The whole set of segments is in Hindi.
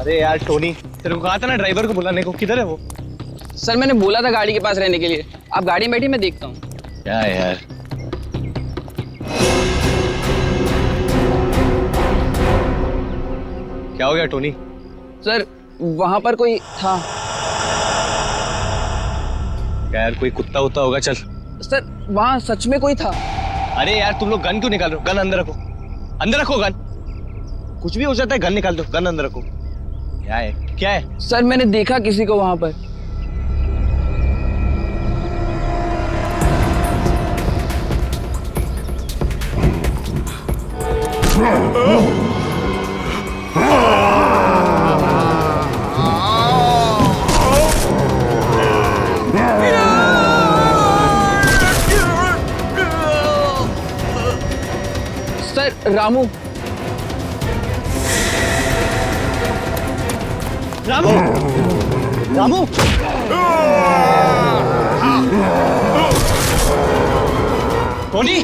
अरे यार टोनी, तेरे को कहा था ना ड्राइवर को बुलाने को, किधर है वो? सर मैंने बोला था गाड़ी के पास रहने के लिए। आप गाड़ी में बैठी, मैं देखता हूँ। क्या है यार? क्या हो गया टोनी? सर वहां पर कोई था। क्या यार, कोई कुत्ता उत्ता होगा? चल। सर वहां सच में कोई था। अरे यार तुम लोग गन क्यों निकाल रहे हो? गन अंदर रखो, अंदर रखो गन। कुछ भी हो जाता है, गन निकाल दो, गन अंदर रखो। क्या है, क्या है? सर मैंने देखा किसी को वहां पर। सर रामू। रामू, रामू, टोनी।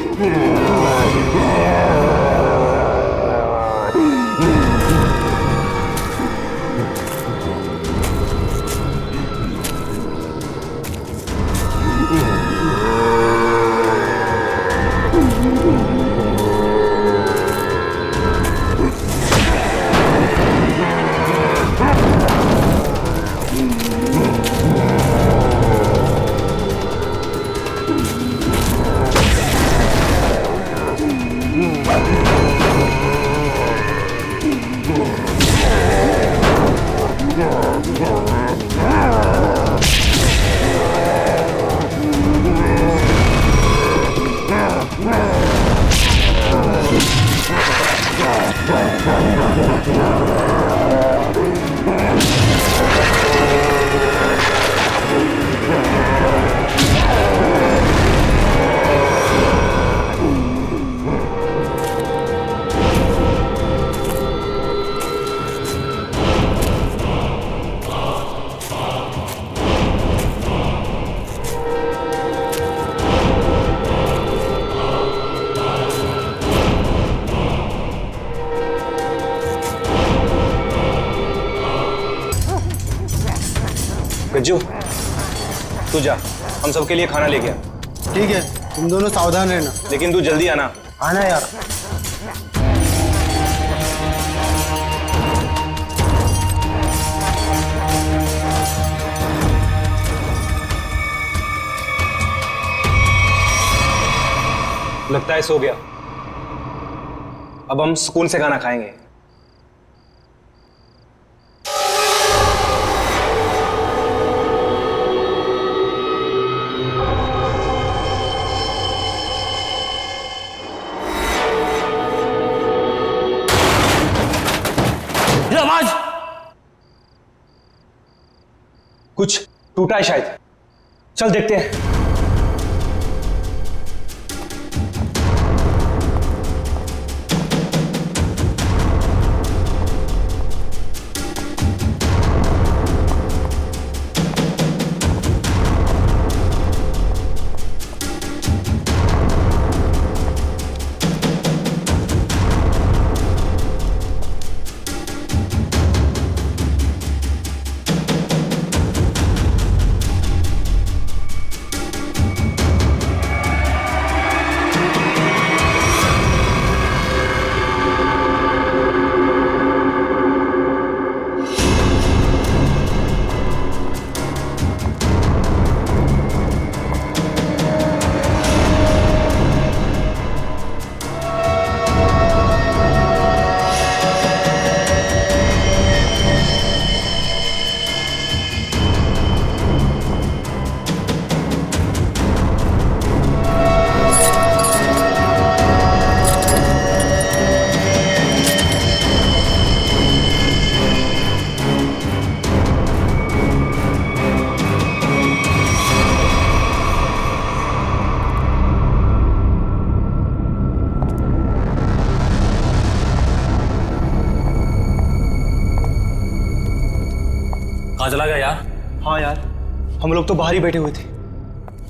गज्जू, तू जा, हम सबके लिए खाना लेके आ। ठीक है, तुम दोनों सावधान रहना। लेकिन तू जल्दी आना। आना यार। लगता है सो गया। अब हम सुकून से खाना खाएंगे। आवाज कुछ टूटा है शायद। चल देखते हैं। कहाँ चला गया यार? हाँ यार, हम लोग तो बाहर ही बैठे हुए थे।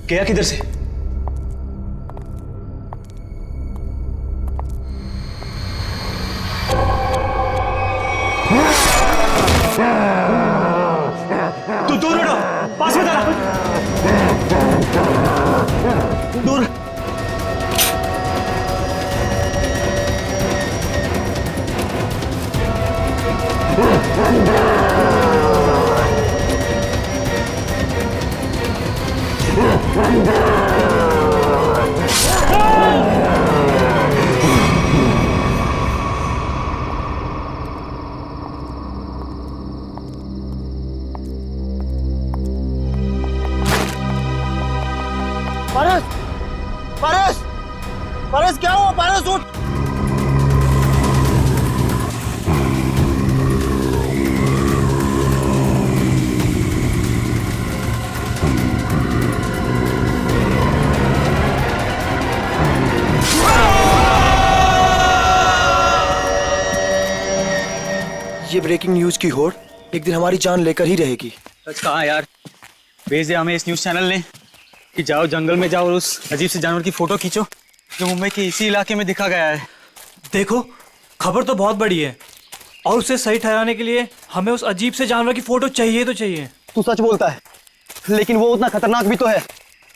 गया किधर से? तू दूर हटो, पास में चला। दूर। पारस, पारस, पारस क्या हुआ? पारस उठ। ये ब्रेकिंग न्यूज की होड़ एक दिन हमारी जान लेकर ही रहेगी। सच कहा यार, भेजे हमें इस न्यूज चैनल ने कि जाओ जंगल में जाओ और उस अजीब से जानवर की फोटो खींचो जो मुंबई के इसी इलाके में दिखा गया है। देखो, खबर तो बहुत बड़ी है और उसे सही ठहराने के लिए हमें उस अजीब से जानवर की फोटो चाहिए तो चाहिए। तू सच बोलता है, लेकिन वो उतना खतरनाक भी तो है।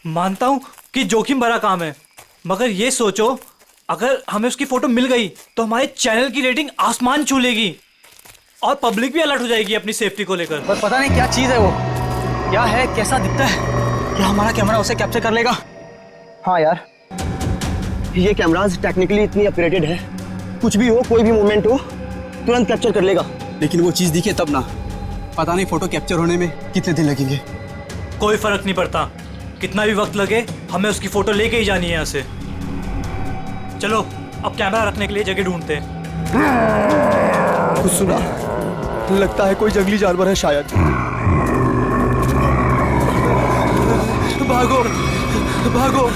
मानता हूँ कि जोखिम भरा काम है, मगर ये सोचो अगर हमें उसकी फोटो मिल गई तो हमारे चैनल की रेटिंग आसमान छू लेगी और पब्लिक भी अलर्ट हो जाएगी अपनी सेफ्टी को लेकर। पर पता नहीं क्या चीज है वो, क्या है, कैसा दिखता है, क्या हमारा कैमरा उसे कैप्चर कर लेगा? हाँ यार, ये कैमरास टेक्निकली इतनी अपग्रेडेड है, कुछ भी हो, कोई भी मूवमेंट हो, तुरंत कैप्चर कर लेगा। लेकिन वो चीज दिखे तब ना, पता नहीं फोटो कैप्चर होने में कितने दिन लगेंगे। कोई फर्क नहीं पड़ता, कितना भी वक्त लगे हमें उसकी फोटो लेके ही जानी है यहाँ से। चलो अब कैमरा रखने के लिए जगह ढूंढते हैं। कुछ सुना? लगता है कोई जंगली जानवर है शायद। भागो, भागो।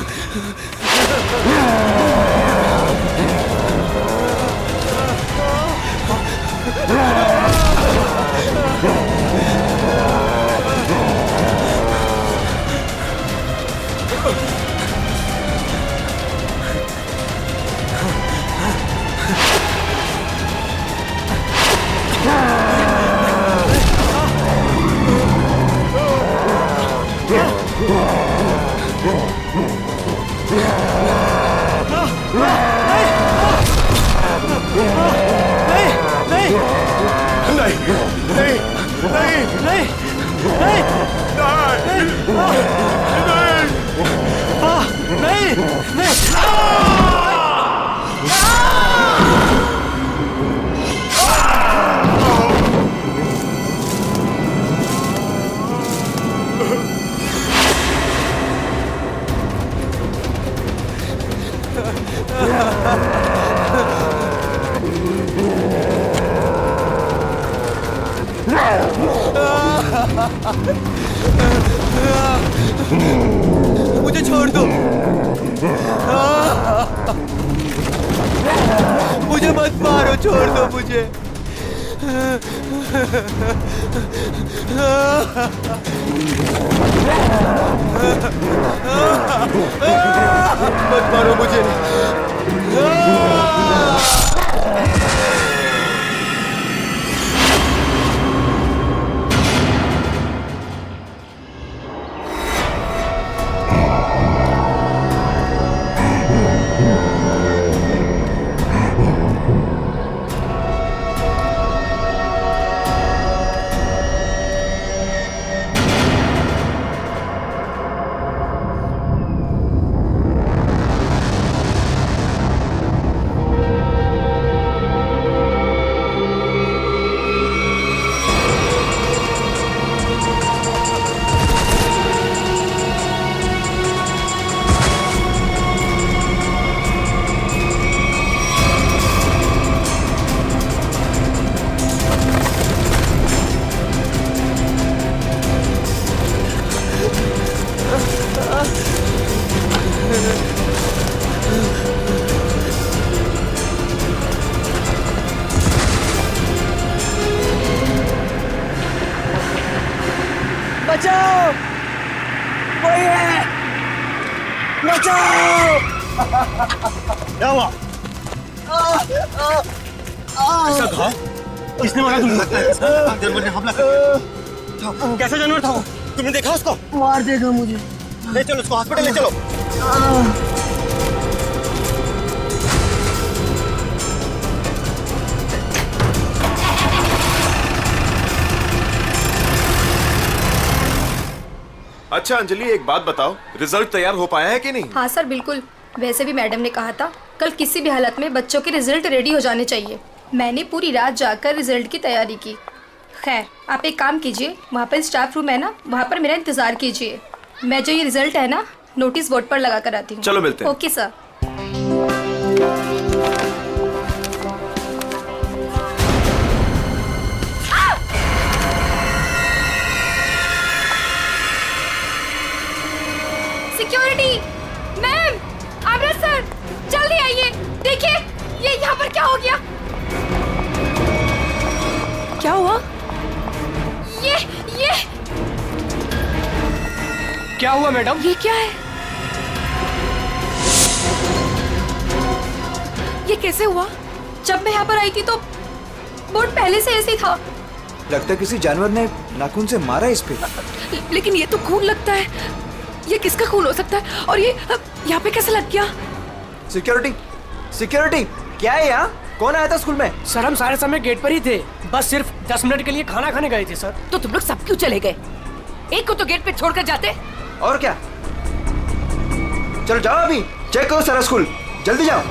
मुझे छोड़ दो, मुझे मत मारो, छोड़ दो मुझे। मत मारो मुझे। बचाओ, कोई है, बचाओ। क्या हुआ? ऐसा घाव? इसने मारा तुमको लगता है जानवर ने हमला कर कैसा जानवर था वो तुमने देखा उसको मार देगा मुझे ले चलो उसको हॉस्पिटल ले चलो अच्छा अंजलि एक बात बताओ रिजल्ट तैयार हो पाया है कि नहीं? हाँ सर बिल्कुल। वैसे भी मैडम ने कहा था कल किसी भी हालत में बच्चों के रिजल्ट रेडी हो जाने चाहिए। मैंने पूरी रात जाकर रिजल्ट की तैयारी की। खैर आप एक काम कीजिए, वहाँ पर स्टाफ रूम है ना, वहाँ पर मेरा इंतजार कीजिए। मैं जो ये रिजल्ट है ना नोटिस बोर्ड पर लगा कर आती हूँ। चलो मिलते हैं। Okay sir. सिक्योरिटी मैम, आमरा सर, जल्दी आइए। देखिए ये यहाँ पर क्या हो गया। क्या हुआ? ये क्या हुआ मैडम? ये क्या है? ये कैसे हुआ? जब मैं यहाँ पर आई थी तो बोर्ड पहले से ऐसे ही था। लगता है किसी जानवर ने नाखून से मारा इस पे। लेकिन ये तो खून लगता है। ये किसका खून हो सकता है? और ये यहाँ पे कैसे लग गया? सिक्योरिटी, सिक्योरिटी, क्या है यहाँ? कौन आया था स्कूल में? सर हम सारे समय गेट पर ही थे, बस सिर्फ 10 मिनट के लिए खाना खाने गए थे सर। तो तुम लोग सब क्यों चले गए? एक को तो गेट पे छोड़कर जाते। और क्या? चलो जाओ अभी चेक करो सारा स्कूल, जल्दी जाओ।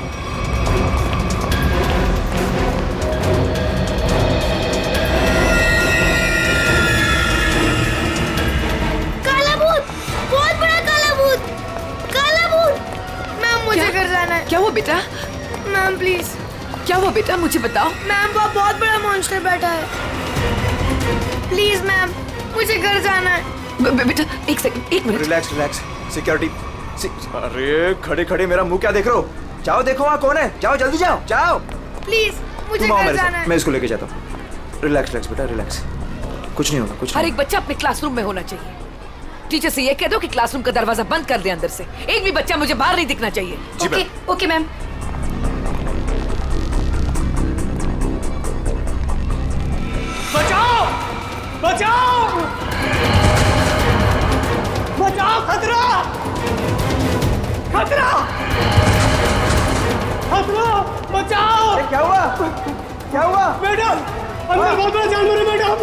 काला भूत, बहुत बड़ा काला भूत, काला भूत। मैम मुझे घर जाना है। क्या हुआ बेटा? Ma'am please. क्या हुआ बेटा मुझे बताओ। मैम वो बहुत बड़ा मॉन्स्टर बैठा है। प्लीज मैम मुझे घर जाना है। बेटा एक सेकंड, एक मिनट। Relax relax. सिक्योरिटी अरे खड़े खड़े मेरा मुंह क्या देख रहे हो? जाओ देखो वहाँ कौन है, जाओ जल्दी जाओ जाओ। प्लीज मुझे तुम आओ घर मेरे जाना साथ, है। मैं इसको लेके जाता हूँ। रिलैक्स रिलैक्स बेटा रिलैक्स, कुछ नहीं होगा कुछ हर नहीं। एक बच्चा अपने क्लासरूम में होना चाहिए। टीचर से ये कह दो कि क्लासरूम का दरवाजा बंद कर दे अंदर से। एक भी बच्चा मुझे बाहर नहीं दिखना चाहिए। Okay okay ma'am. बचाओ बचाओ बचाओ, खतरा खतरा खतरा, बचाओ। क्या हुआ? क्या हुआ? मैडम अंदर बहुत बड़ा जानवर है मैडम।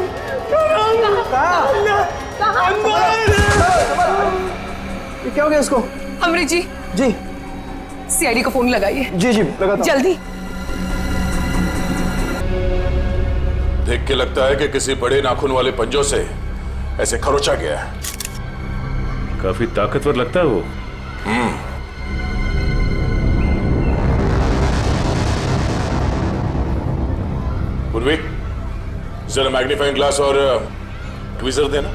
ये क्या हो गया इसको? अमृत जी जी सीआईडी को फोन लगाइए। जी जी लगाता हूं। जल्दी। देख के लगता है कि किसी बड़े नाखून वाले पंजों से ऐसे खरोचा गया है। काफी ताकतवर लगता है वो। पूर्वी जरा मैग्नीफाइंग ग्लास और ट्वीजर देना।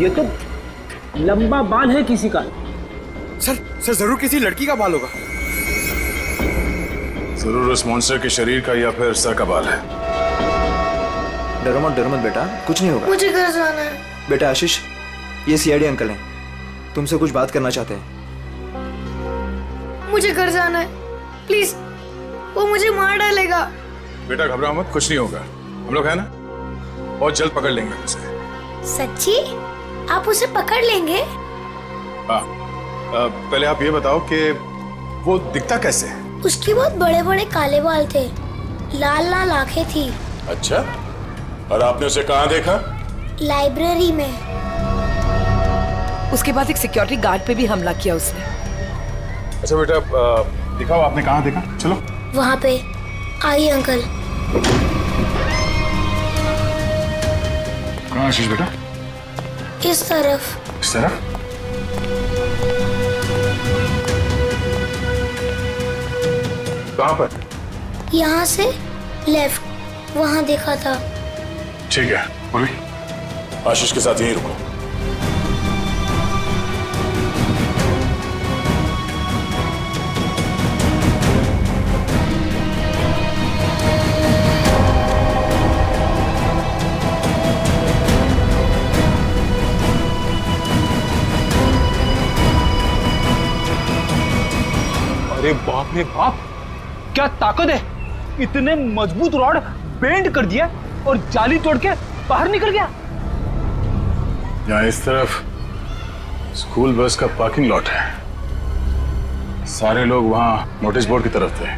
ये तो लंबा बाल है किसी का। सर जरूर किसी लड़की का बाल होगा। जरूर उस मॉन्स्टर के शरीर का या फिर सर का बाल है। डरो मत बेटा, कुछ नहीं होगा। मुझे घर जाना है। बेटा आशीष, ये सीआईडी अंकल हैं, तुमसे कुछ बात करना चाहते हैं। मुझे घर जाना है प्लीज, वो मुझे मार डालेगा। बेटा घबराओ मत, कुछ नहीं होगा। हम लोग है ना, बहुत जल्द पकड़ लेंगे उसे। सच्ची? आप उसे पकड़ लेंगे? हाँ, पहले आप ये बताओ कि वो दिखता कैसे है? उसके बहुत बड़े बड़े काले बाल थे, लाल लाल आंखें थी। अच्छा, और आपने उसे कहाँ देखा? लाइब्रेरी में। उसके बाद एक सिक्योरिटी गार्ड पे भी हमला किया उसने। अच्छा बेटा दिखाओ आपने कहाँ देखा। चलो वहाँ पे। आइए अंकल। कहाँ आशीष बेटा? इस तरफ। इस तरफ? कहाँ पर? यहाँ से लेफ्ट, वहाँ देखा था। ठीक है, पूर्वी आशीष के साथ यहीं रुको। अरे बाप रे बाप, क्या ताकत है! इतने मजबूत रॉड बेंड कर दिया और जाली तोड़ के बाहर निकल गया। यहाँ इस तरफ स्कूल बस का पार्किंग लॉट है। सारे लोग वहाँ नोटिस बोर्ड की तरफ थे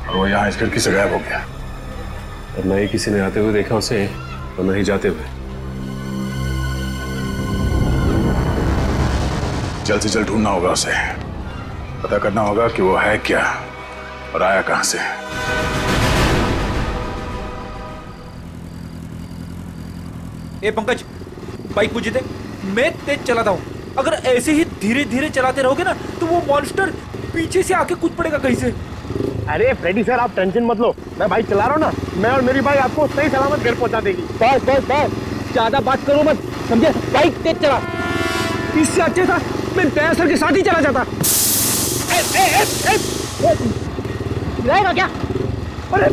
और वो यहाँ इस खिड़की से गायब हो गया। और न ही किसी ने आते हुए देखा उसे और न ही जाते हुए। जल्द से जल्द ढूंढना होगा उसे, पता करना होगा कि वो है क्या और आया कहां से। ए पंकज, बाइक मुझे दे, मैं तेज चलाता हूँ। अगर ऐसे ही धीरे धीरे चलाते रहोगे ना तो वो मॉन्स्टर पीछे से आके कूद पड़ेगा कहीं से। अरे फ्रेडी सर, आप टेंशन मत लो, मैं बाइक चला रहा हूँ ना, मैं और मेरी बाइक आपको सही सलामत घर पहुंचा देगी। बस बस बस, ज्यादा बात करो मत, समझे? बाइक तेज चला। इससे अच्छे था मैं दया सर के साथ ही चला जाता। रहेगा क्या? अरे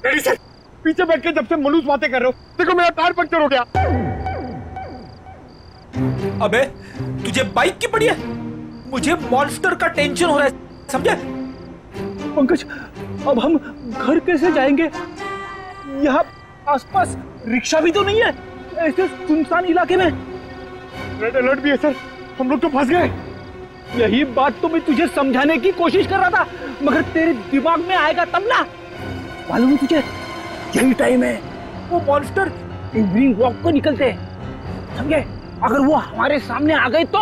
फ्रेडी सर, पीछे बैठ के जब से मलूस बातें कर रहे हो, देखो मेरा टायर पंक्चर हो गया। अबे तुझे बाइक की पड़ी है, मुझे मॉन्स्टर का टेंशन हो रहा है, समझे? पंकज, अब हम घर कैसे जाएंगे? यहाँ आसपास रिक्शा भी तो नहीं है, ऐसे सुनसान इलाके में। रेड अलर्ट भी है सर, हम लोग तो फंस गए। यही बात तो मैं तुझे समझाने की कोशिश कर रहा था, मगर तेरे दिमाग में आएगा तब ना। मालूम है तुझे, यही टाइम है वो मॉन्स्टर इवनिंग वॉक को निकलते हैं, समझे? अगर वो हमारे सामने आ गए तो?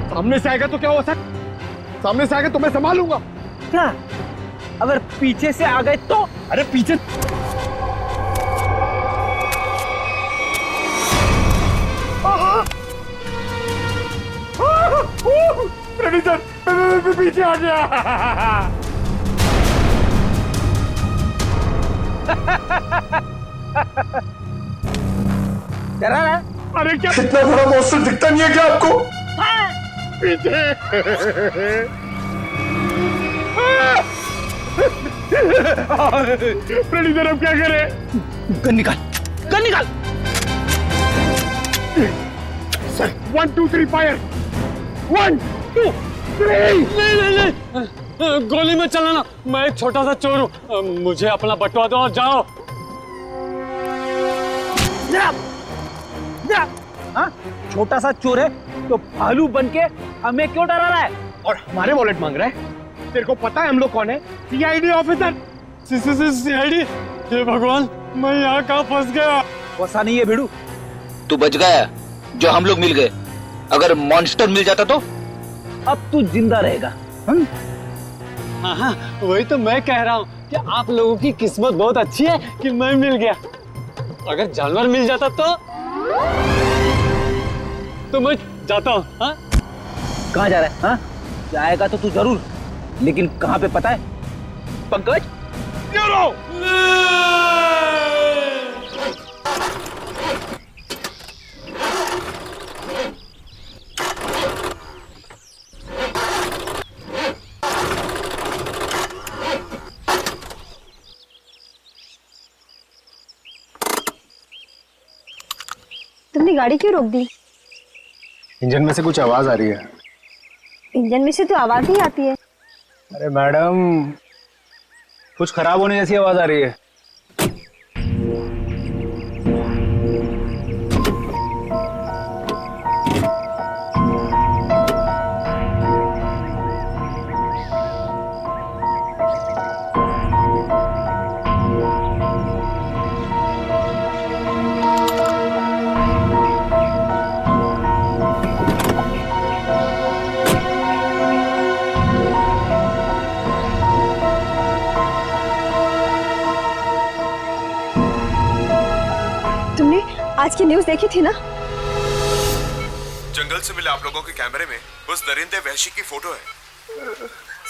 सामने से आएगा तो क्या हुआ सर? सामने से आएगा तो मैं संभालूंगा। क्या अगर पीछे से आ गए तो? अरे पीछे सर, पीछे आ गया। डरा रहा? अरे क्या इतना बड़ा मॉन्स्टर दिखता नहीं है क्या आपको? पीछे। फ्रेडी सर, अब क्या करें? गन निकाल, गन निकाल। Sir 1 2 3 fire. 1 2 3। नहीं, गोली में चलाना, मैं एक छोटा सा चोर हूँ, मुझे अपना बटवा दो और जाओ। हाँ, छोटा सा चोर है तो भालू बन के हमें क्यों डरा रहा है और हमारे वॉलेट मांग रहा है? तेरे को पता है हम लोग कौन है? CID officer. सीआईडी? हे भगवान, मैं यहाँ कहाँ फंस गया? फंसा नहीं है भिड़ू, तू बच गया जो हम लोग मिल गए। अगर मॉन्स्टर मिल जाता तो? अब तू जिंदा रहेगा। हाँ, वही तो मैं कह रहा हूँ कि आप लोगों की किस्मत बहुत अच्छी है कि मैं मिल गया। अगर जानवर मिल जाता तो मैं जाता हूँ। हाँ? कहाँ जा रहा है? हाँ? जाएगा तो तू जरूर, लेकिन कहाँ पे पता है? पंकज, तुमने गाड़ी क्यों रोक दी? इंजन में से कुछ आवाज आ रही है। इंजन में से तो आवाज ही आती है। अरे मैडम, कुछ खराब होने जैसी आवाज आ रही है। आज की न्यूज़ देखी थी ना? जंगल से मिले आप लोगों के कैमरे में उस दरिंदे वहशी की फोटो है।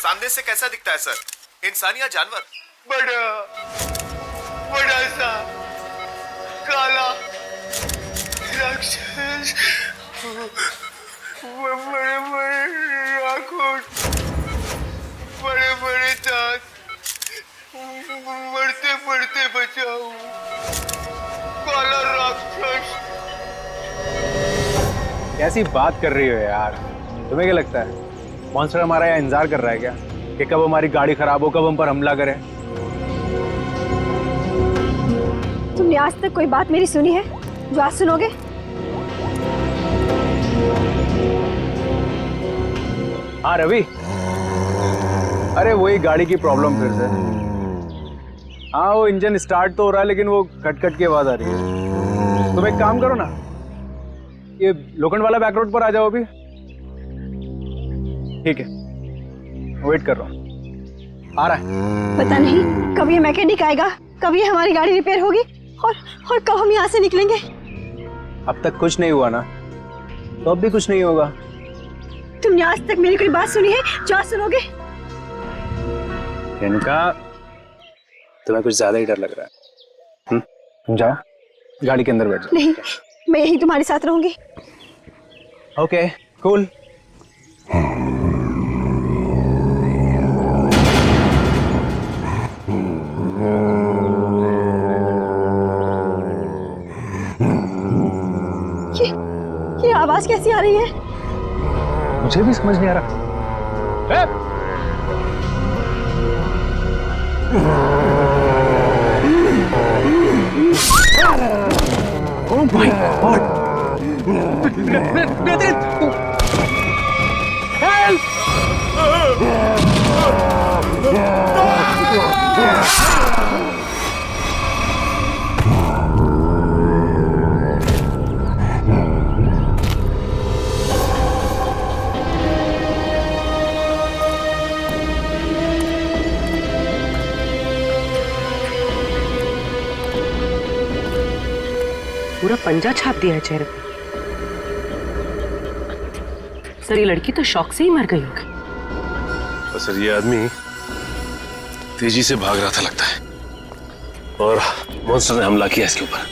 सामने से कैसा दिखता है सर? इंसान या जानवर? बड़ा सा काला राक्षस, बड़े बड़े आंखों, बड़े बड़े दांत, बढ़ते बढ़ते बचाओ, काला राक्षस। कैसी बात कर रही हो यार? तुम्हें क्या लगता है मॉन्स्टर हमारा यहाँ इंतजार कर रहा है क्या कि कब हमारी गाड़ी खराब हो, कब हम पर हमला करे? तुमने आज तक कोई बात मेरी सुनी है जो आज सुनोगे? हाँ रवि, अरे वही गाड़ी की प्रॉब्लम फिर से। हाँ वो इंजन स्टार्ट तो हो रहा है लेकिन वो कट कट की आवाज आ रही है। तुम एक काम करो ना, ये लोखंड वाला बैक रोड पर आ जाओ अभी। ठीक है, वेट कर रहा हूँ, आ रहा है। पता नहीं कब ये मैकेनिक आएगा, कब ये हमारी गाड़ी रिपेयर होगी और कब हम यहाँ से निकलेंगे। अब तक कुछ नहीं हुआ ना, तो अब भी कुछ नहीं होगा। तुमने आज तक मेरी कोई बात सुनी है जो आज सुनोगे? इनका तुम्हें कुछ ज्यादा ही डर लग रहा है। तुम जाओ गाड़ी के अंदर बैठ जाओ। नहीं, मैं यहीं तुम्हारे साथ रहूंगी। Okay cool. ये आवाज कैसी आ रही है? मुझे भी समझ नहीं आ रहा। Oh my God! पूरा पंजा छाप दिया है चेहरे पे। सर ये लड़की तो शौक से ही मर गई होगी। सर ये आदमी तेजी से भाग रहा था लगता है और मॉन्स्टर ने हमला किया इसके ऊपर।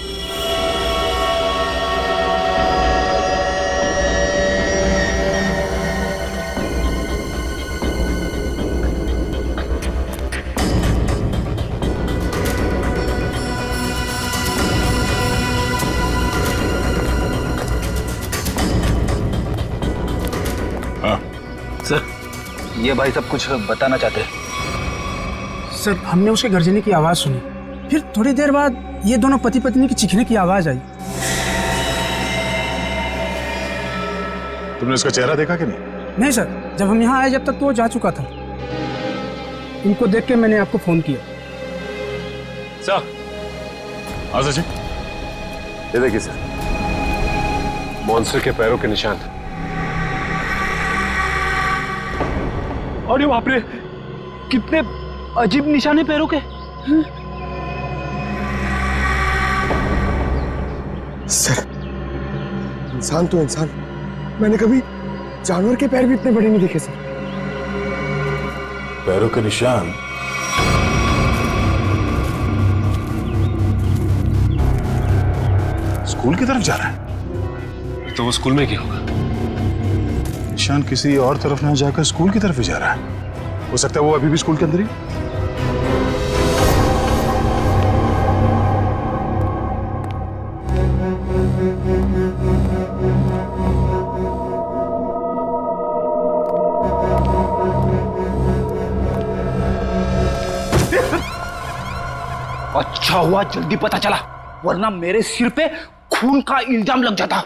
सर ये भाई सब कुछ बताना चाहते हैं। सर हमने उसके गर्जने की आवाज सुनी, फिर थोड़ी देर बाद ये दोनों पति पत्नी की चीखने की आवाज आई। तुमने उसका चेहरा देखा कि नहीं? नहीं सर, जब हम यहाँ आए जब तक तो वो जा चुका था। इनको देख के मैंने आपको फोन किया। सर आजा जी, ये देखिए सर, मॉन्स्टर के पैरों के निशान। अरे बाप रे, कितने अजीब निशाने पैरों के। सर इंसान तो इंसान, मैंने कभी जानवर के पैर भी इतने बड़े नहीं देखे सर। पैरों के निशान? स्कूल की तरफ जा रहा है? तो वो स्कूल में क्या होगा? निशान किसी और तरफ ना जाकर स्कूल की तरफ ही जा रहा है। हो सकता है वो अभी भी स्कूल के अंदर ही। अच्छा हुआ जल्दी पता चला, वरना मेरे सिर पे खून का इल्जाम लग जाता।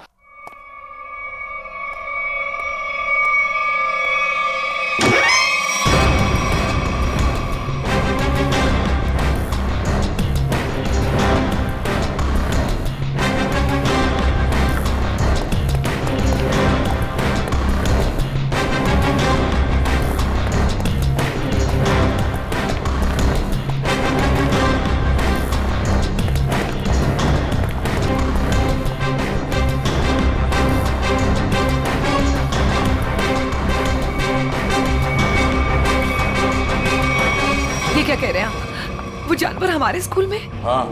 क्या कह रहे हैं आप? वो जानवर हमारे स्कूल में? हाँ,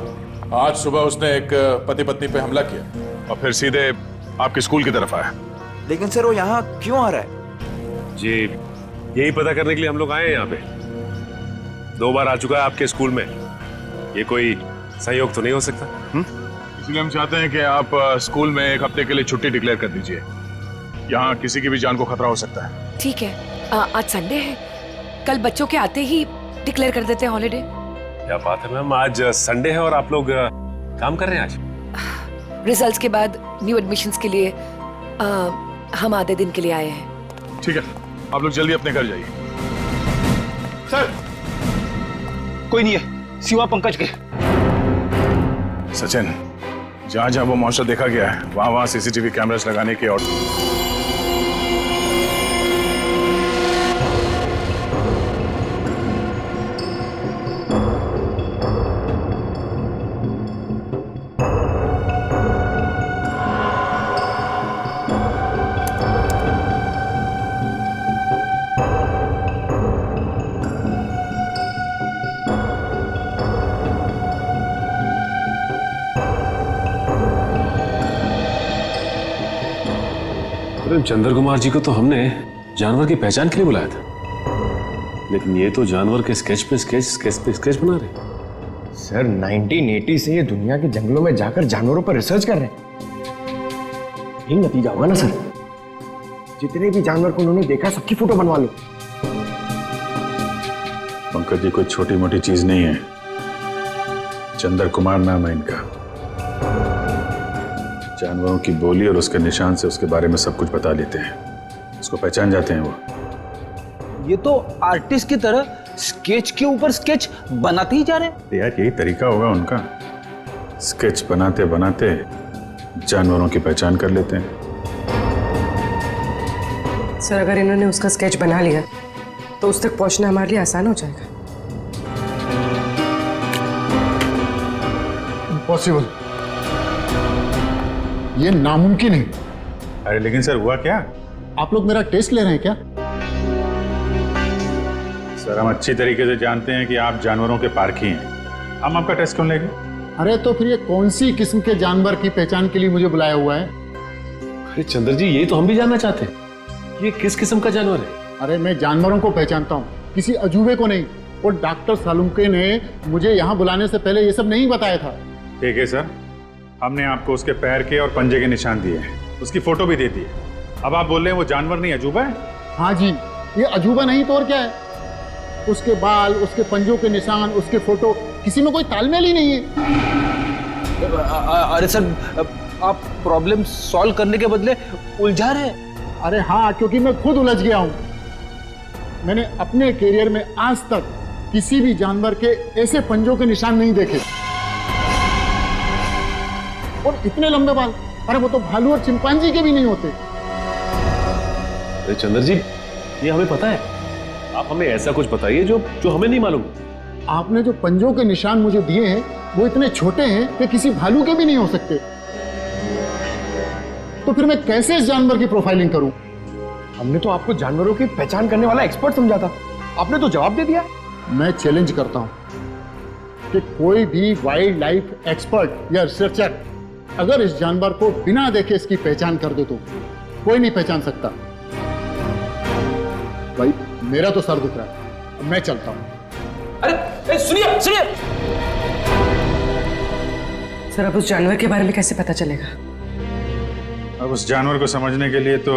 आज सुबह उसने एक पति पत्नी पे हमला किया और फिर सीधे आपके स्कूल की तरफ आया। लेकिन सर वो यहाँ क्यों आ रहा है? जी यही पता करने के लिए हम लोग आए हैं यहाँ पे। 2 बार आ चुका है आपके स्कूल में, ये कोई संयोग तो नहीं हो सकता? इसलिए हम चाहते हैं कि आप स्कूल में 1 हफ्ते के लिए छुट्टी डिक्लेयर कर दीजिए यहाँ किसी की भी जान को खतरा हो सकता है। ठीक है, आज संडे है, कल बच्चों के आते ही डिक्लेयर कर देते हैं हॉलिडे। क्या बात है मैम, आज संडे है और आप लोग काम कर रहे हैं आज? रिजल्ट्स के बाद न्यू एडमिशंस के लिए हम आधे दिन के लिए आए हैं। ठीक है, आप लोग जल्दी अपने घर जाइए। सर, कोई नहीं है सिवा पंकज के। सचिन, जहां जहां वो मॉन्स्टर देखा गया है वहां वहां सीसीटीवी कैमरास लगाने के ऑर्डर। चंद्र कुमार जी को तो हमने जानवर की पहचान के लिए बुलाया था, लेकिन ये तो जानवर के स्केच पे स्केच बना रहे। सर 1980 से ये दुनिया के जंगलों में जाकर जानवरों पर रिसर्च कर रहे हैं। यही नतीजा होगा ना सर। जितने भी जानवर को उन्होंने देखा सबकी फोटो बनवा लो। पंकज जी कोई छोटी मोटी चीज नहीं है। चंद्र कुमार नाम है इनका। जानवरों की बोली और उसके निशान से उसके बारे में सब कुछ बता लेते हैं, उसको पहचान जाते हैं वो। ये तो आर्टिस्ट की तरह स्केच के ऊपर स्केच बनाते ही जा रहे हैं। यार यही तरीका होगा उनका, स्केच बनाते बनाते जानवरों की पहचान कर लेते हैं। सर, अगर इन्होंने उसका स्केच बना लिया तो उस तक पहुंचना हमारे लिए आसान हो जाएगा। इम्पॉसिबल, ये नामुमकिन है। अरे लेकिन सर हुआ क्या? आप लोग मेरा टेस्ट ले रहे हैं क्या? सर हम अच्छी तरीके से जानते हैं कि आप जानवरों के पारखी हैं, हम आपका टेस्ट क्यों लेंगे? अरे तो फिर ये कौन सी किस्म के जानवर की पहचान के लिए मुझे बुलाया हुआ है? अरे चंद्र जी, यही तो हम भी जानना चाहते हैं, ये किस किस्म का जानवर है? अरे मैं जानवरों को पहचानता हूँ, किसी अजूबे को नहीं। और डॉक्टर सालुंके ने मुझे यहाँ बुलाने से पहले ये सब नहीं बताया था। ठीक है सर, हमने आपको उसके पैर के और पंजे के निशान दिए हैं, उसकी फोटो भी दे दी है। अब आप बोल रहे हैं वो जानवर नहीं अजूबा है? हाँ जी, ये अजूबा नहीं तो और क्या है? उसके बाल, उसके पंजों के निशान, उसके फोटो, किसी में कोई तालमेल ही नहीं है। अरे सर, आप प्रॉब्लम सॉल्व करने के बदले उलझा रहे हैं। अरे हाँ, क्योंकि मैं खुद उलझ गया हूँ। मैंने अपने करियर में आज तक किसी भी जानवर के ऐसे पंजों के निशान नहीं देखे, और इतने लंबे बाल। अरे वो तो भालू और चिंपांजी के भी नहीं होते। अरे चंद्र जी, ये हमें पता है, आप हमें ऐसा कुछ बताइए जो हमें नहीं मालूम। आपने जो पंजों के निशान मुझे दिए हैं वो इतने छोटे हैं कि किसी भालू के भी नहीं हो सकते। तो फिर मैं कैसे इस जानवर की प्रोफाइलिंग करूं? हमने तो आपको जानवरों की पहचान करने वाला एक्सपर्ट समझा था, आपने तो जवाब दे दिया। मैं चैलेंज करता हूं कि कोई भी वाइल्ड लाइफ एक्सपर्ट या रिसर्चर अगर इस जानवर को बिना देखे इसकी पहचान कर दे तो कोई नहीं पहचान सकता। भाई मेरा तो सर दुख रहा है, अब मैं चलता हूं। अरे सुनिए सुनिए सर, अब उस जानवर के बारे में कैसे पता चलेगा? अब उस जानवर को समझने के लिए तो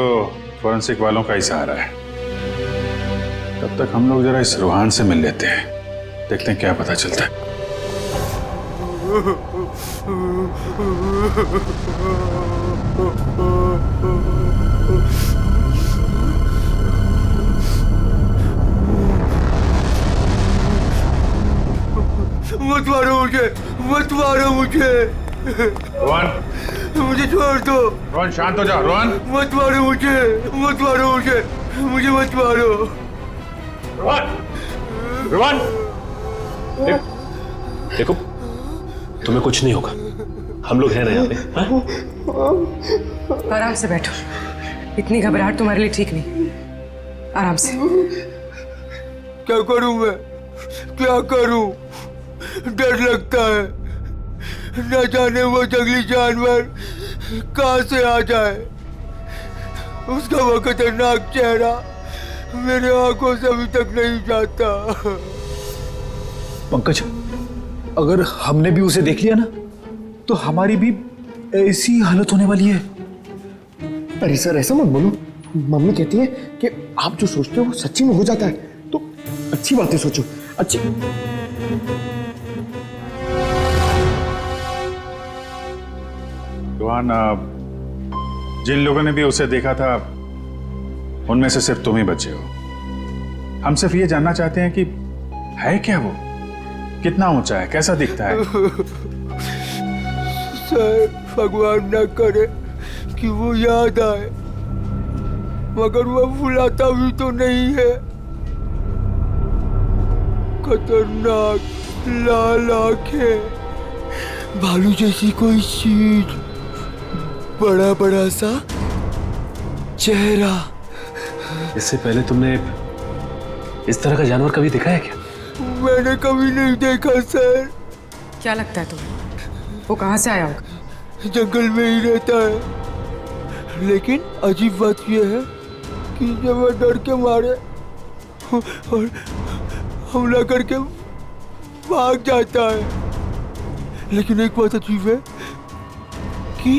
फॉरेंसिक वालों का ही सहारा है। तब तक हम लोग जरा इस रूहान से मिल लेते हैं, देखते हैं क्या पता चलता है। मत मारो मुझे, मत मारो मुझे। रोहन, मुझे छोड़ दो। रोहन शांत हो जा। रोहन मत मारो मुझे, मत मारो मुझे, मुझे मत मारो। रोहन, रोहन, देखो तुम्हें कुछ नहीं होगा, हम लोग हैं ना यहाँ पे। आराम से बैठो, इतनी घबराहट तुम्हारे लिए ठीक नहीं। आराम से। क्या करूं मैं, क्या करूं? डर लगता है, न जाने वो जंगली जानवर कहां से आ जाए। उसका वो खतरनाक चेहरा मेरे आंखों से अभी तक नहीं जाता। पंकज, अगर हमने भी उसे देख लिया ना तो हमारी भी ऐसी हालत होने वाली है। अरे सर ऐसा मत बोलो, मम्मी कहती है कि आप जो सोचते हो वो सच्ची में हो जाता है, तो अच्छी बातें सोचो। अच्छी रोहन, जिन लोगों ने भी उसे देखा था उनमें से सिर्फ तुम ही बचे हो। हम सिर्फ ये जानना चाहते हैं कि है क्या वो, कितना ऊंचा है, कैसा दिखता है। सर भगवान ना करे कि वो याद आए, मगर वो भुलाता भी तो नहीं है। खतरनाक लाल आंखें, भालू जैसी कोई चीज, बड़ा बड़ा सा चेहरा। इससे पहले तुमने इस तरह का जानवर कभी देखा है क्या? मैंने कभी नहीं देखा सर। क्या लगता है तुम्हें वो कहाँ से आया होगा? जंगल में ही रहता है, लेकिन अजीब बात यह है कि जब वह डर के मारे और हमला करके भाग जाता है। लेकिन एक बात अजीब है कि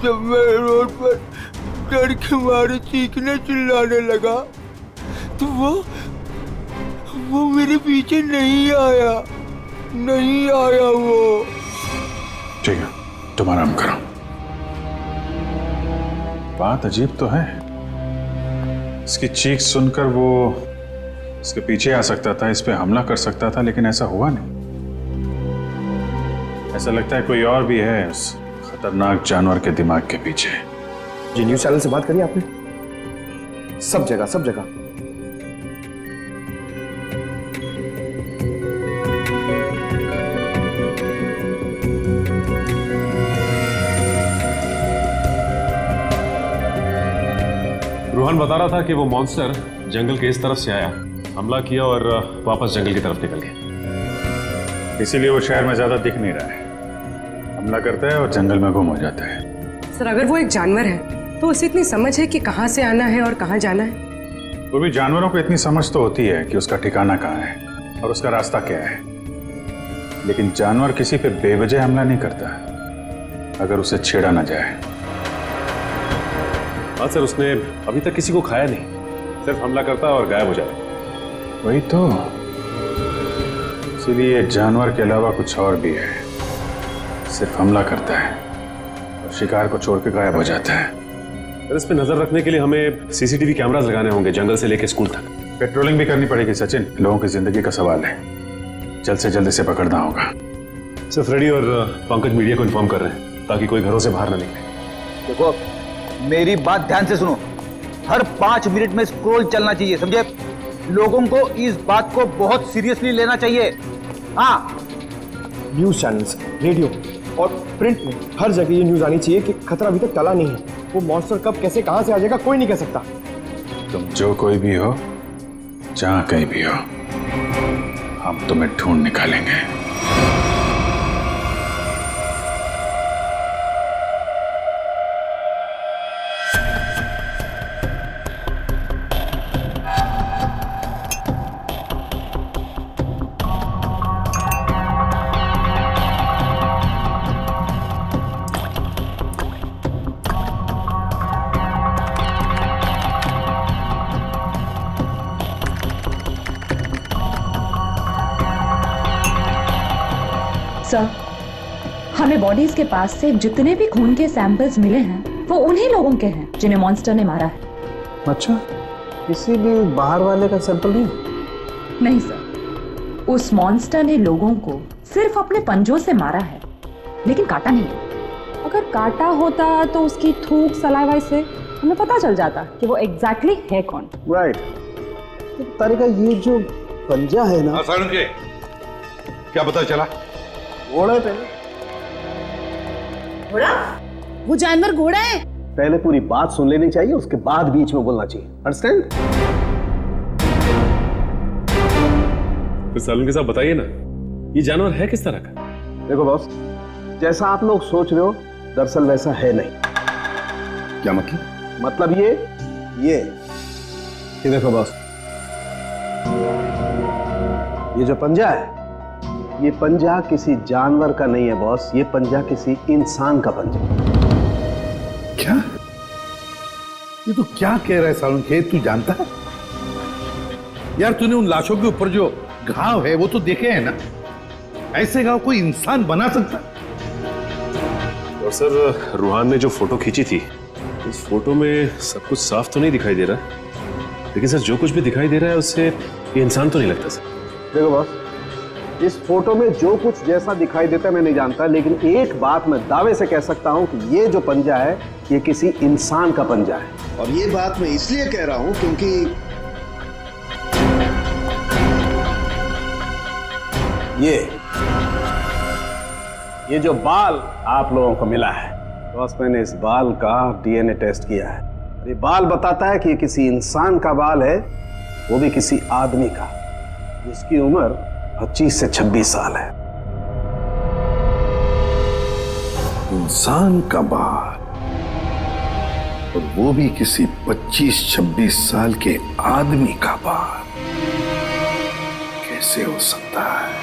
जब मैं रोड पर डर के मारे चीखने चिल्लाने लगा तो वो मेरे पीछे नहीं आया वो। ठीक है, तुम आराम करो। बात अजीब तो है, इसकी चीख सुनकर वो इसके पीछे आ सकता था, इस पे हमला कर सकता था, लेकिन ऐसा हुआ नहीं। ऐसा लगता है कोई और भी है उस खतरनाक जानवर के दिमाग के पीछे। जी न्यूज चैनल से बात करी आपने? सब जगह सब जगह। रोहन बता रहा था कि वो मॉन्स्टर जंगल के इस तरफ से आया, हमला किया और वापस जंगल की तरफ निकल गया। इसीलिए वो शहर में ज्यादा दिख नहीं रहा है, हमला करता है और जंगल में गुम हो जाता है। सर अगर वो एक जानवर है तो उसे इतनी समझ है कि कहाँ से आना है और कहाँ जाना है? वो भी जानवरों को इतनी समझ तो होती है कि उसका ठिकाना कहाँ है और उसका रास्ता क्या है, लेकिन जानवर किसी पे बेवजह हमला नहीं करता अगर उसे छेड़ा ना जाए। हाँ सर, उसने अभी तक किसी को खाया नहीं, सिर्फ हमला करता है और गायब हो जाता है। वही तो, इसीलिए जानवर के अलावा कुछ और भी है, सिर्फ हमला करता है और शिकार को छोड़ के गायब हो जाता है। सर इस पे नजर रखने के लिए हमें सीसीटीवी कैमरास लगाने होंगे जंगल से लेकर स्कूल तक। पेट्रोलिंग भी करनी पड़ेगी सचिन, लोगों की जिंदगी का सवाल है, जल्द से जल्द इसे पकड़ना होगा। सर फ्रेडी और पंकज मीडिया को इन्फॉर्म कर रहे हैं ताकि कोई घरों से बाहर ना निकले। देखो मेरी बात ध्यान से सुनो, हर 5 मिनट में स्क्रॉल चलना चाहिए, समझे? लोगों को इस बात को बहुत सीरियसली लेना चाहिए। हाँ, न्यूज चैनल्स, रेडियो और प्रिंट में हर जगह ये न्यूज आनी चाहिए कि खतरा अभी तक टला नहीं है। वो मॉन्स्टर कब कैसे कहां से आ जाएगा कोई नहीं कह सकता। तुम जो कोई भी हो, जहां कहीं भी हो, हम तुम्हें ढूंढ निकालेंगे। सर, हमें बॉडीज के पास से जितने भी खून के सैंपल्स मिले हैं वो उन्हीं लोगों के हैं जिन्हें मॉन्स्टर ने मारा है। अच्छा, किसी भी बाहर वाले का सैंपल नहीं? नहीं सर, उस मॉन्स्टर ने लोगों को सिर्फ अपने पंजों से मारा है, लेकिन काटा नहीं। अगर काटा होता तो उसकी थूक सलाइवा से हमें पता चल जाता कि वो एग्जैक्टली है कौन। राइट। तारिका, ये जो पंजा है ना, क्या पता चला? घोड़ा है। घोड़ा? वो जानवर घोड़ा है? पहले पूरी बात सुन लेनी चाहिए, उसके बाद बीच में बोलना चाहिए। अंडरस्टैंड? फिर सालून के साथ बताइए ना, ये जानवर है किस तरह का? देखो बॉस, जैसा आप लोग सोच रहे हो दरअसल वैसा है नहीं। क्या मतलब? मतलब ये देखो बॉस, ये जो पंजा है, ये पंजा किसी जानवर का नहीं है बॉस, ये पंजा किसी इंसान का पंजा। क्या? ये तो क्या कह रहा है सालुंखेत, तू जानता है? यार तूने उन लाशों के ऊपर जो घाव है वो तो देखे हैं ना? ऐसे घाव कोई इंसान बना सकता? और सर रूहान ने जो फोटो खींची थी उस फोटो में सब कुछ साफ तो नहीं दिखाई दे रहा, लेकिन सर जो कुछ भी दिखाई दे रहा है उससे ये इंसान तो नहीं लगता सर। देखो बॉस, इस फोटो में जो कुछ जैसा दिखाई देता है मैं नहीं जानता, लेकिन एक बात मैं दावे से कह सकता हूं कि ये जो पंजा है ये किसी इंसान का पंजा है। और ये बात मैं इसलिए कह रहा हूं क्योंकि ये जो बाल आप लोगों को मिला है, बॉस मैंने इस बाल का डीएनए टेस्ट किया है। ये बाल बताता है कि ये किसी इंसान का बाल है, वो भी किसी आदमी का जिसकी उम्र 25 से 26 साल है। इंसान का बाल, और वो भी किसी 25-26 साल के आदमी का बाल, कैसे हो सकता है?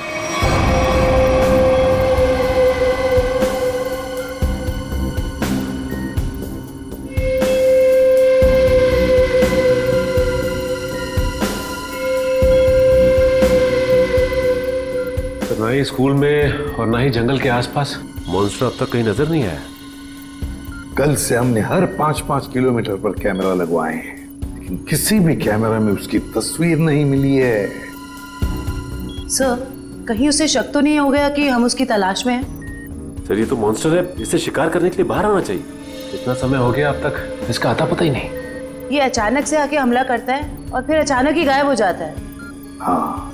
ना ही स्कूल में और ना ही जंगल के आसपास मॉन्स्टर अब तक कहीं नजर नहीं आया। कल से हमने हर 5-5 किलोमीटर पर कैमरा लगवाए हैं, लेकिन किसी भी कैमरा में उसकी तस्वीर नहीं मिली है। सर, कहीं उसे शक तो नहीं हो गया कि हम उसकी तलाश में हैं? सर ये तो मॉन्स्टर है, इसे शिकार करने के लिए बाहर आना चाहिए। इतना समय हो गया अब तक इसका आता पता ही नहीं। ये अचानक से आके हमला करता है और फिर अचानक ही गायब हो जाता है। हाँ,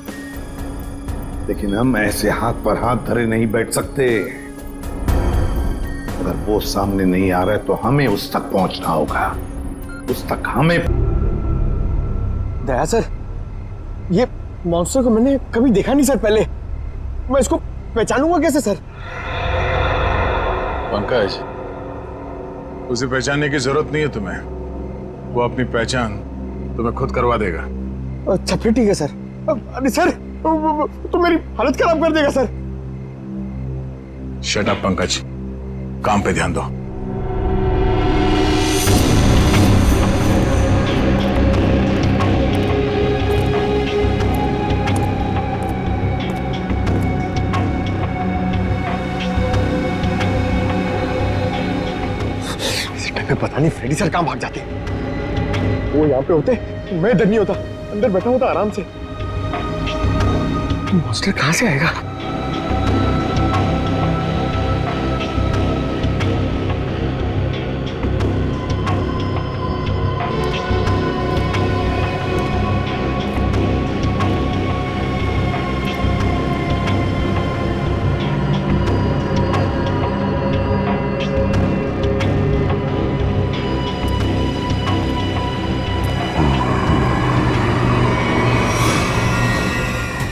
लेकिन हम ऐसे हाथ पर हाथ धरे नहीं बैठ सकते। अगर वो सामने नहीं आ रहा है तो हमें उस तक पहुंचना होगा, उस तक हमें। दया सर, ये मॉन्स्टर को मैंने कभी देखा नहीं सर पहले, मैं इसको पहचानूंगा कैसे सर? पंकज, उसे पहचानने की जरूरत नहीं है तुम्हें, वो अपनी पहचान तुम्हें खुद करवा देगा। अच्छा फिर ठीक है सर। अरे सर, तो मेरी हालत खराब कर देगा सर। शट अप पंकज, काम पे ध्यान दो। इस टाइम पे पता नहीं फ्रेडी सर कहां भाग जाते। वो यहाँ पे होते मैं डर नहीं होता, अंदर बैठा होता आराम से। मॉन्स्टर कहां से आएगा?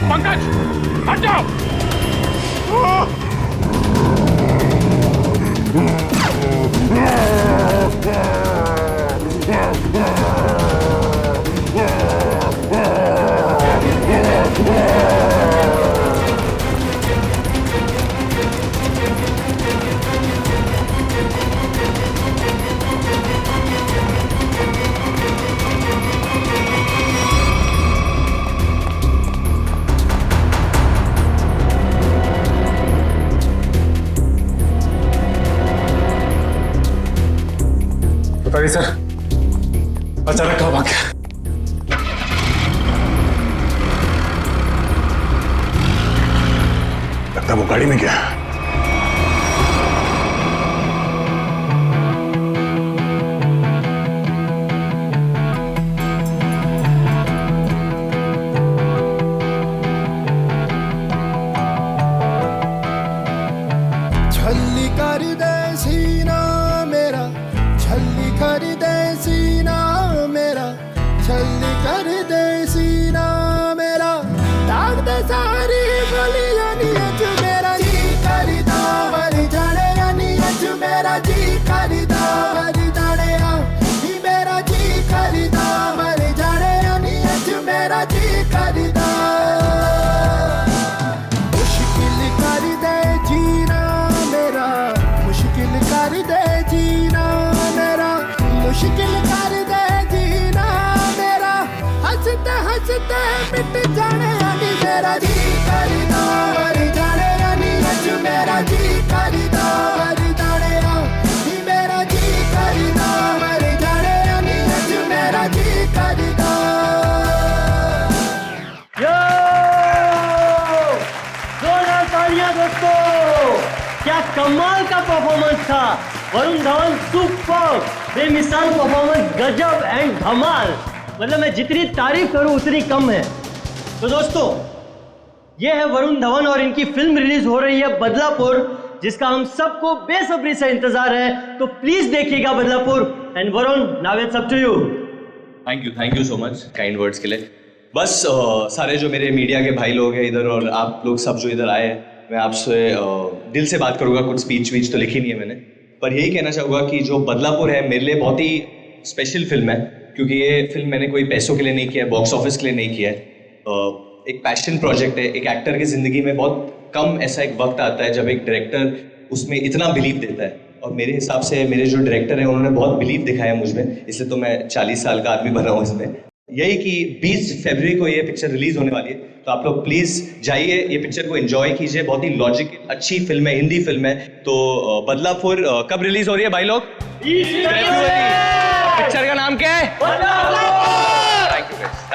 पंकज, हट जाओ। बताइए सर, अचानक कहाँ भाग गया? लगता वो गाड़ी में गया। छल्ली कर दे सीना मेरा, छल्ली कर दे सीना मेरा, छल्ली कर दे सीना मेरा, दाग दे सारी गलियां नीच मेरा। जी कर मेरा जी करदा हर जाने नी अज मेरा जी करदा हर जाने नी मेरा जी करदा हर जाने नी अज मेरा जी करदा। यो जोरदार तालियां दोस्तों, क्या कमाल का परफॉर्मेंस था। वरुण धवन सुपर, बेमिसाल परफॉर्मेंस, गजब एंड धमाल। मतलब मैं जितनी तारीफ करूं उतनी कम है। तो दोस्तों ये है वरुण धवन और इनकी फिल्म रिलीज हो रही है बदलापुर, जिसका हम सबको बेसब्री से इंतजार है। तो प्लीज देखिएगा Badlapur. And Varun, now it's up to you. Thank you so much kind words के लिए। बस सारे जो मेरे मीडिया के भाई लोग हैं इधर और आप लोग सब जो इधर आए हैं, मैं आपसे दिल से बात करूंगा। कुछ स्पीच वीच तो लिखी नहीं है मैंने, पर यही कहना चाहूँगा कि जो बदलापुर है मेरे लिए बहुत ही स्पेशल फिल्म है, क्योंकि ये फिल्म मैंने कोई पैसों के लिए नहीं किया है, बॉक्स ऑफिस के लिए नहीं किया है। एक पैशन प्रोजेक्ट है। एक एक्टर की ज़िंदगी में बहुत कम ऐसा एक वक्त आता है जब एक डायरेक्टर उसमें इतना बिलीव देता है, और मेरे हिसाब से मेरे जो डायरेक्टर हैं उन्होंने बहुत बिलीव दिखाया मुझ में, इसलिए तो मैं 40 साल का आदमी बना हूँ इसमें। यही कि 20 फरवरी को ये पिक्चर रिलीज होने वाली है, तो आप लोग प्लीज़ जाइए, ये पिक्चर को एंजॉय कीजिए। बहुत ही लॉजिकल अच्छी फिल्म है, हिंदी फिल्म है। तो बदलापुर कब रिलीज हो रही है भाई लोग? पिक्चर का नाम क्या है?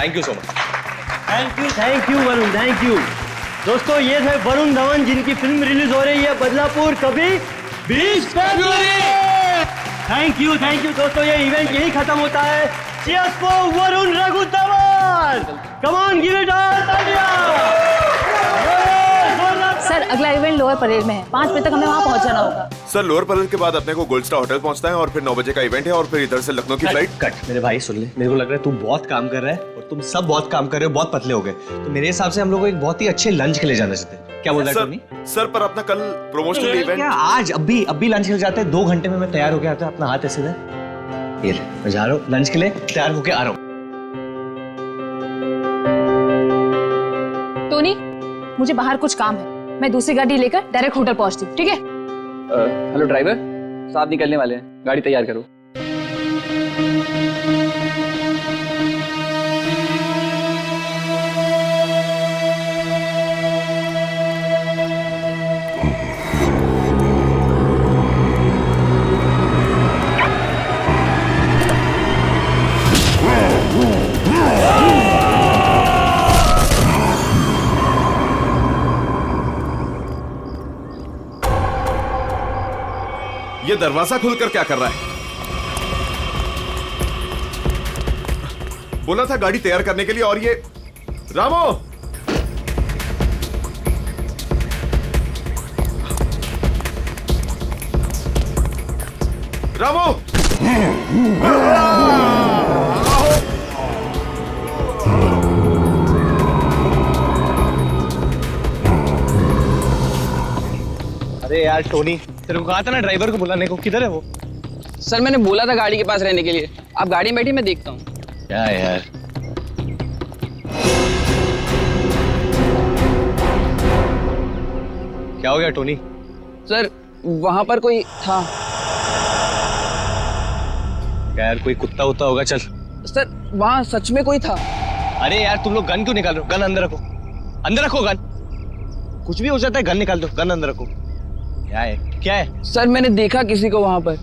Thank you so much. Thank you Varun, thank you. दोस्तों ये थे वरुण धवन जिनकी फिल्म रिलीज हो रही है बदलापुर, कभी 20 फरवरी। थैंक यू दोस्तों, ये इवेंट यही खत्म होता है। Cheers for Varun Raghu Dhawan. Come on, give it all, तालियां। सर अगला इवेंट लोअर परेड में है, 5 बजे तक हमें वहाँ पहुँच जाना होगा। सर लोअर परेड के बाद अपने को गोल्ड स्टार होटल पहुंचना है और फिर 9 बजे का इवेंट है और फिर इधर से लखनऊ की फ्लाइट। कट मेरे भाई, सुन ले, मेरे को लग रहा है तू बहुत काम कर रहा है और तुम सब बहुत काम कर रहे हो, बहुत पतले हो गए। तो मेरे हिसाब से हम लोग एक बहुत ही अच्छे लंच के लिए जाना चाहते हैं। क्या बोल रहा है टोनी? सर पर अपना कल प्रमोशनल इवेंट क्या आज अभी लंच के लिए जाते हैं? 2 घंटे में मैं तैयार होके आता हूँ। अपना हाथ ऐसे दे, ये ले, मैं जा रहा हूँ लंच के लिए, तैयार होके आ रहा हूँ। टोनी, मुझे बाहर कुछ काम है, मैं दूसरी गाड़ी लेकर डायरेक्ट होटल पहुंचती हूँ, ठीक है? हेलो ड्राइवर, साहब निकलने वाले हैं, गाड़ी तैयार करो। ये दरवाजा खुलकर क्या कर रहा है? बोला था गाड़ी तैयार करने के लिए, और ये रामो! रामो! अरे यार टोनी, तेरे को कहा था ना ड्राइवर को बुलाने को, किधर है वो? सर मैंने बोला था गाड़ी के पास रहने के लिए, आप गाड़ी में बैठी, मैं देखता हूँ। क्या यार, क्या हो गया टोनी? सर वहां पर कोई था। क्या यार, कोई कुत्ता उत्ता होगा? चल। सर वहां सच में कोई था। अरे यार तुम लोग गन क्यों निकाल रहे हो? गन अंदर रखो, अंदर रखो गन। कुछ भी हो जाता है, गन निकाल दो, गन अंदर रखो। क्या है, क्या है? सर मैंने देखा किसी को वहां पर।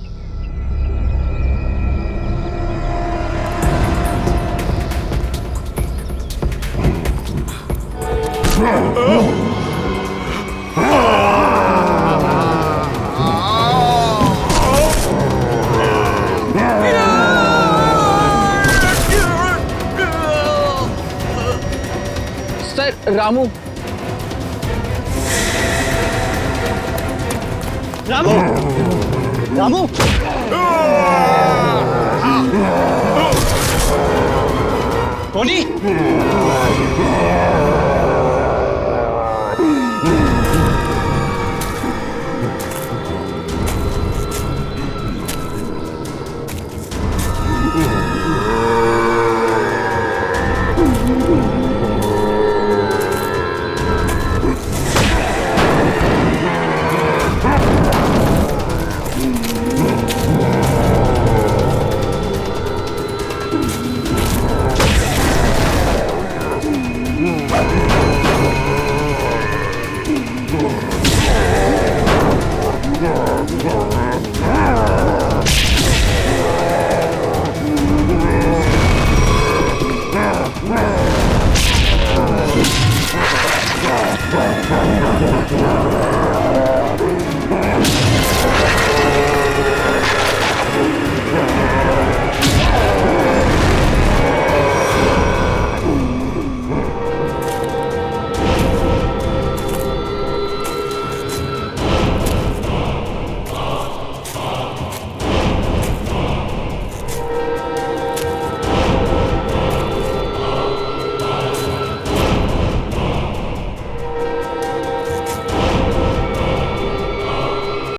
Sir Ramu, Ramu, Ramu, Tony,